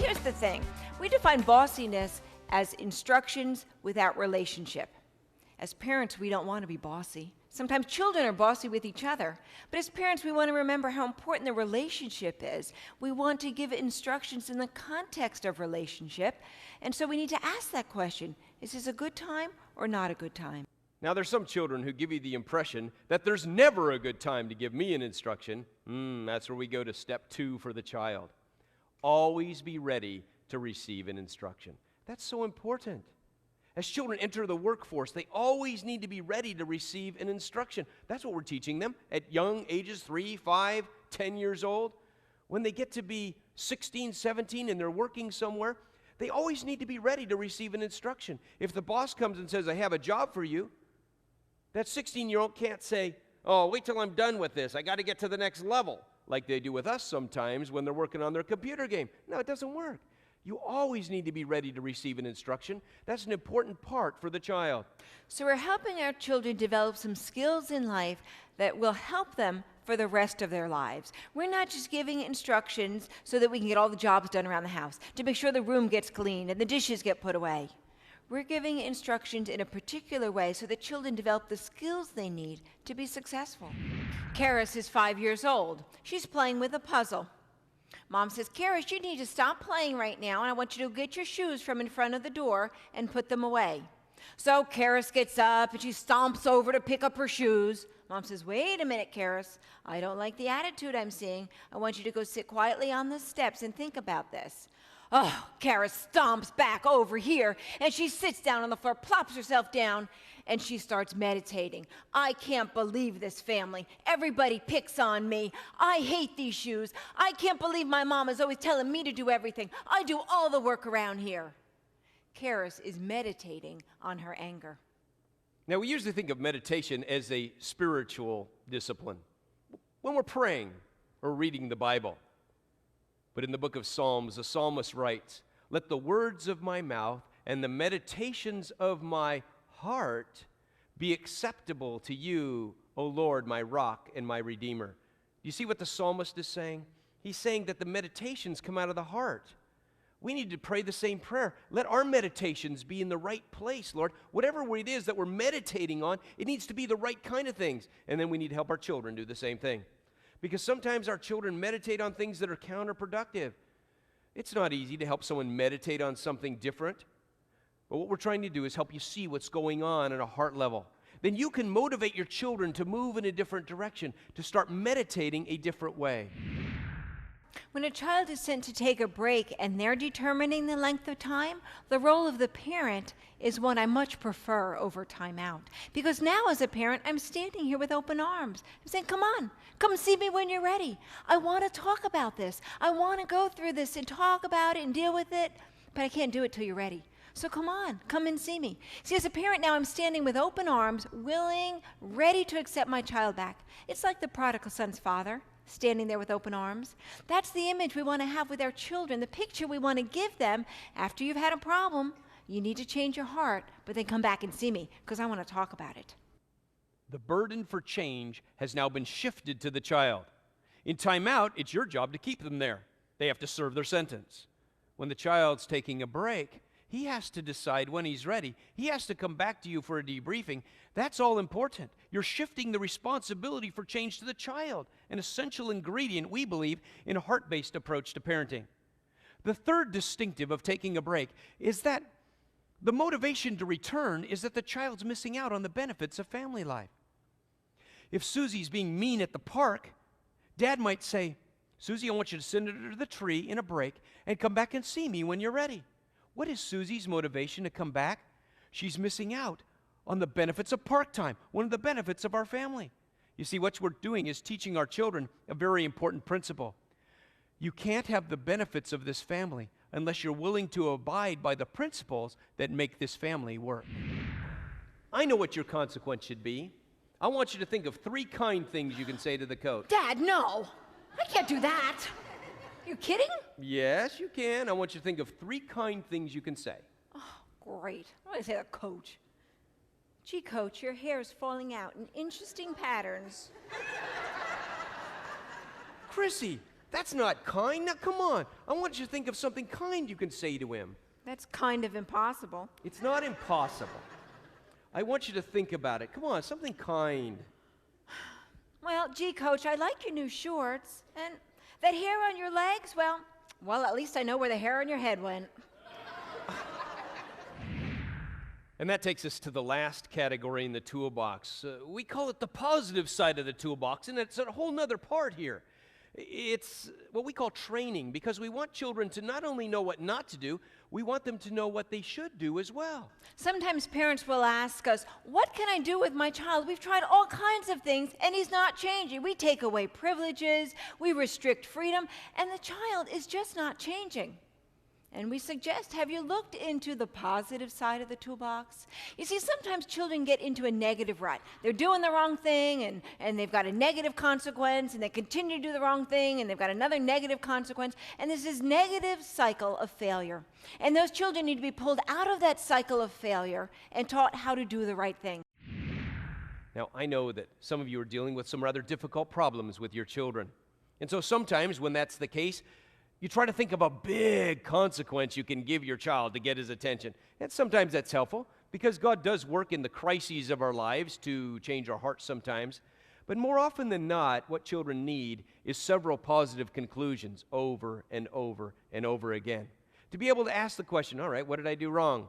here's the thing. We define bossiness as instructions without relationship. As parents, we don't want to be bossy. Sometimes children are bossy with each other. But as parents, we want to remember how important the relationship is. We want to give instructions in the context of relationship. And so we need to ask that question, is this a good time or not a good time? Now, there's some children who give you the impression that there's never a good time to give me an instruction. That's where we go to step 2 for the child. Always be ready to receive an instruction. That's so important. As children enter the workforce, they always need to be ready to receive an instruction. That's what we're teaching them at young ages, 3, 5, 10 years old. When they get to be 16, 17, and they're working somewhere, they always need to be ready to receive an instruction. If the boss comes and says, I have a job for you, that 16-year-old can't say, oh, wait till I'm done with this. I got to get to the next level, like they do with us sometimes when they're working on their computer game. No, it doesn't work. You always need to be ready to receive an instruction. That's an important part for the child. So we're helping our children develop some skills in life that will help them for the rest of their lives. We're not just giving instructions so that we can get all the jobs done around the house, to make sure the room gets cleaned and the dishes get put away. We're giving instructions in a particular way so that children develop the skills they need to be successful. Karis is 5 years old. She's playing with a puzzle. Mom says, Karis, you need to stop playing right now, and I want you to get your shoes from in front of the door and put them away. So Karis gets up, and she stomps over to pick up her shoes. Mom says, wait a minute, Karis. I don't like the attitude I'm seeing. I want you to go sit quietly on the steps and think about this. Oh, Karis stomps back over here, and she sits down on the floor, plops herself down, and she starts meditating. I can't believe this family. Everybody picks on me. I hate these shoes. I can't believe my mom is always telling me to do everything. I do all the work around here. Karis is meditating on her anger. Now, we usually think of meditation as a spiritual discipline when we're praying or reading the Bible. But in the book of Psalms, the psalmist writes, let the words of my mouth and the meditations of my heart be acceptable to you, O Lord, my rock and my redeemer. Do you see what the psalmist is saying? He's saying that the meditations come out of the heart. We need to pray the same prayer. Let our meditations be in the right place, Lord. Whatever it is that we're meditating on, it needs to be the right kind of things. And then we need to help our children do the same thing. Because sometimes our children meditate on things that are counterproductive. It's not easy to help someone meditate on something different. But what we're trying to do is help you see what's going on at a heart level. Then you can motivate your children to move in a different direction, to start meditating a different way. When a child is sent to take a break and they're determining the length of time, the role of the parent is one I much prefer over time out. Because now as a parent, I'm standing here with open arms. I'm saying, come on, come see me when you're ready. I want to talk about this. I want to go through this and talk about it and deal with it, but I can't do it till you're ready. So come on, come and see me. See, as a parent now, I'm standing with open arms, willing, ready to accept my child back. It's like the prodigal son's father, standing there with open arms. That's the image we want to have with our children, the picture we want to give them after you've had a problem. You need to change your heart, but then come back and see me, because I want to talk about it. The burden for change has now been shifted to the child. In timeout, it's your job to keep them there. They have to serve their sentence. When the child's taking a break, he has to decide when he's ready. He has to come back to you for a debriefing. That's all important. You're shifting the responsibility for change to the child, an essential ingredient, we believe, in a heart-based approach to parenting. The third distinctive of taking a break is that the motivation to return is that the child's missing out on the benefits of family life. If Susie's being mean at the park, Dad might say, Susie, I want you to send her to the tree in a break and come back and see me when you're ready. What is Susie's motivation to come back? She's missing out on the benefits of park time, one of the benefits of our family. You see, what we're doing is teaching our children a very important principle. You can't have the benefits of this family unless you're willing to abide by the principles that make this family work. I know what your consequence should be. I want you to think of 3 kind things you can say to the coach. Dad, no. I can't do that. You kidding? Yes, you can. I want you to think of 3 kind things you can say. Oh, great. I'm going to say the coach. Gee, Coach, your hair is falling out in interesting patterns. Chrissy, That's not kind. Now, come on. I want you to think of something kind you can say to him. That's kind of impossible. It's not impossible. I want you to think about it. Come on, something kind. Well, gee, Coach, I like your new shorts. And that hair on your legs, well, at least I know where the hair on your head went. And that takes us to the last category in the toolbox. We call it the positive side of the toolbox, and it's a whole nother part here. It's what we call training, because we want children to not only know what not to do, we want them to know what they should do as well. Sometimes parents will ask us, what can I do with my child? We've tried all kinds of things, and he's not changing. We take away privileges, we restrict freedom, and the child is just not changing. And we suggest, have you looked into the positive side of the toolbox? You see, sometimes children get into a negative rut. They're doing the wrong thing, and they've got a negative consequence, and they continue to do the wrong thing, and they've got another negative consequence, and there's this negative cycle of failure. And those children need to be pulled out of that cycle of failure and taught how to do the right thing. Now, I know that some of you are dealing with some rather difficult problems with your children. And so sometimes when that's the case, you try to think of a big consequence you can give your child to get his attention. And sometimes that's helpful, because God does work in the crises of our lives to change our hearts sometimes. But more often than not, what children need is several positive conclusions over and over and over again. To be able to ask the question, all right, what did I do wrong?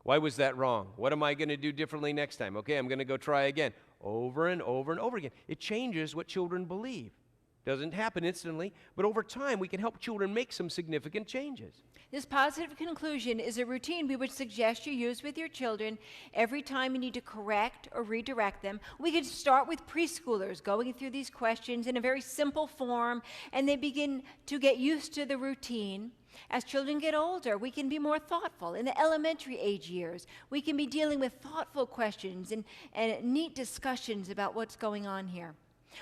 Why was that wrong? What am I going to do differently next time? Okay, I'm going to go try again. Over and over and over again. It changes what children believe. Doesn't happen instantly, but over time we can help children make some significant changes. This positive conclusion is a routine we would suggest you use with your children every time you need to correct or redirect them. We could start with preschoolers going through these questions in a very simple form, and they begin to get used to the routine. As children get older, we can be more thoughtful. In the elementary age years, we can be dealing with thoughtful questions and neat discussions about what's going on here.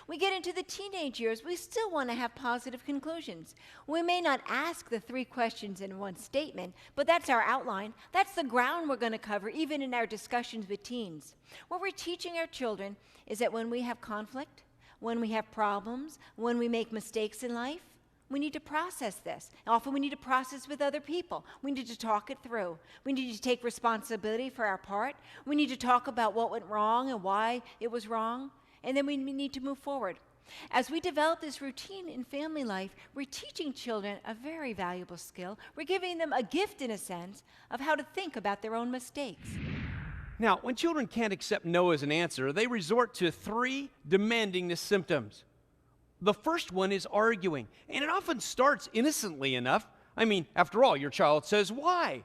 We get into the teenage years, we still want to have positive conclusions. We may not ask the 3 questions in one statement, but that's our outline. That's the ground we're going to cover, even in our discussions with teens. What we're teaching our children is that when we have conflict, when we have problems, when we make mistakes in life, we need to process this. Often we need to process with other people. We need to talk it through. We need to take responsibility for our part. We need to talk about what went wrong and why it was wrong. And then we need to move forward. As we develop this routine in family life, we're teaching children a very valuable skill. We're giving them a gift, in a sense, of how to think about their own mistakes. Now, when children can't accept no as an answer, they resort to 3 demandingness symptoms. The first one is arguing, and it often starts innocently enough. I mean, after all, your child says, why?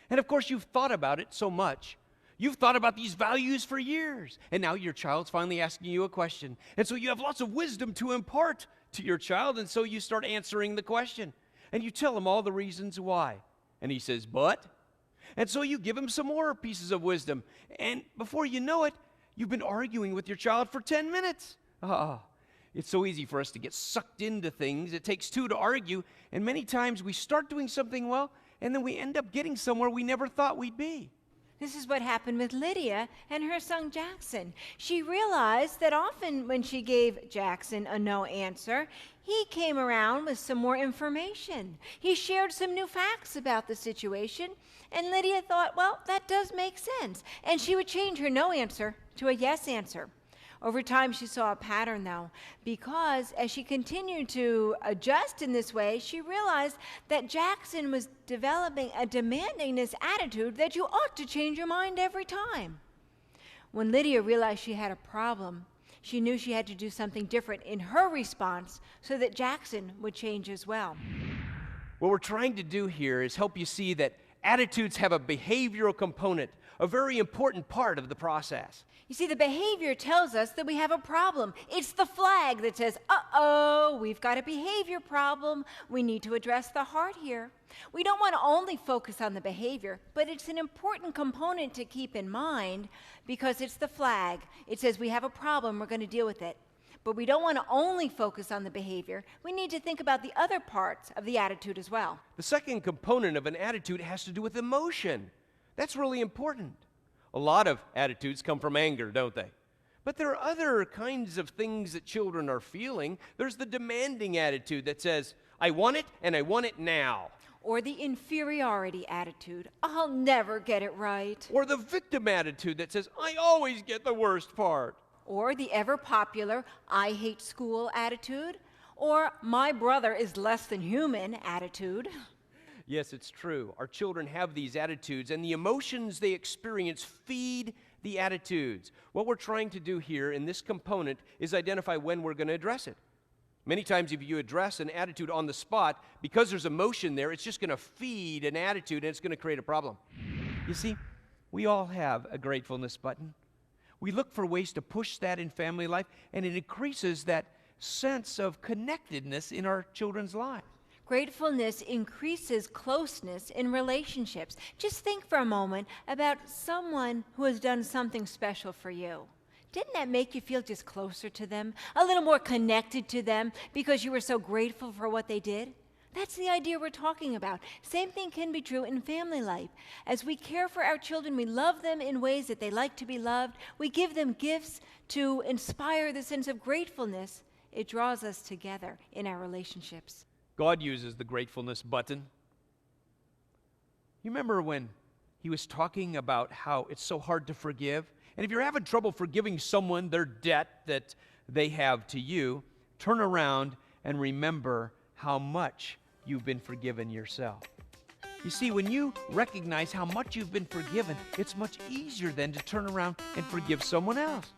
And of course, you've thought about it so much. You've thought about these values for years, and now your child's finally asking you a question. And so you have lots of wisdom to impart to your child, and so you start answering the question. And you tell him all the reasons why. And he says, but? And so you give him some more pieces of wisdom. And before you know it, you've been arguing with your child for 10 minutes. It's so easy for us to get sucked into things. It takes 2 to argue, and many times we start doing something well, and then we end up getting somewhere we never thought we'd be. This is what happened with Lydia and her son Jackson. She realized that often when she gave Jackson a no answer, he came around with some more information. He shared some new facts about the situation, and Lydia thought, well, that does make sense. And she would change her no answer to a yes answer. Over time, she saw a pattern, though, because as she continued to adjust in this way, she realized that Jackson was developing a demandingness attitude that you ought to change your mind every time. When Lydia realized she had a problem, she knew she had to do something different in her response so that Jackson would change as well. What we're trying to do here is help you see that attitudes have a behavioral component, a very important part of the process. You see, the behavior tells us that we have a problem. It's the flag that says, uh-oh, we've got a behavior problem. We need to address the heart here. We don't want to only focus on the behavior, but it's an important component to keep in mind because it's the flag. It says we have a problem, we're going to deal with it. But we don't want to only focus on the behavior. We need to think about the other parts of the attitude as well. The second component of an attitude has to do with emotion. That's really important. A lot of attitudes come from anger, don't they? But there are other kinds of things that children are feeling. There's the demanding attitude that says, I want it and I want it now. Or the inferiority attitude. I'll never get it right. Or the victim attitude that says, I always get the worst part. Or the ever popular I hate school attitude. Or my brother is less than human attitude. Yes, it's true. Our children have these attitudes, and the emotions they experience feed the attitudes. What we're trying to do here in this component is identify when we're going to address it. Many times if you address an attitude on the spot, because there's emotion there, it's just going to feed an attitude and it's going to create a problem. You see, we all have a gratefulness button. We look for ways to push that in family life, and it increases that sense of connectedness in our children's lives. Gratefulness increases closeness in relationships. Just think for a moment about someone who has done something special for you. Didn't that make you feel just closer to them, a little more connected to them because you were so grateful for what they did? That's the idea we're talking about. Same thing can be true in family life. As we care for our children, we love them in ways that they like to be loved. We give them gifts to inspire the sense of gratefulness. It draws us together in our relationships. God uses the gratefulness button. You remember when he was talking about how it's so hard to forgive? And if you're having trouble forgiving someone their debt that they have to you, turn around and remember how much you've been forgiven yourself. You see, when you recognize how much you've been forgiven, it's much easier then to turn around and forgive someone else.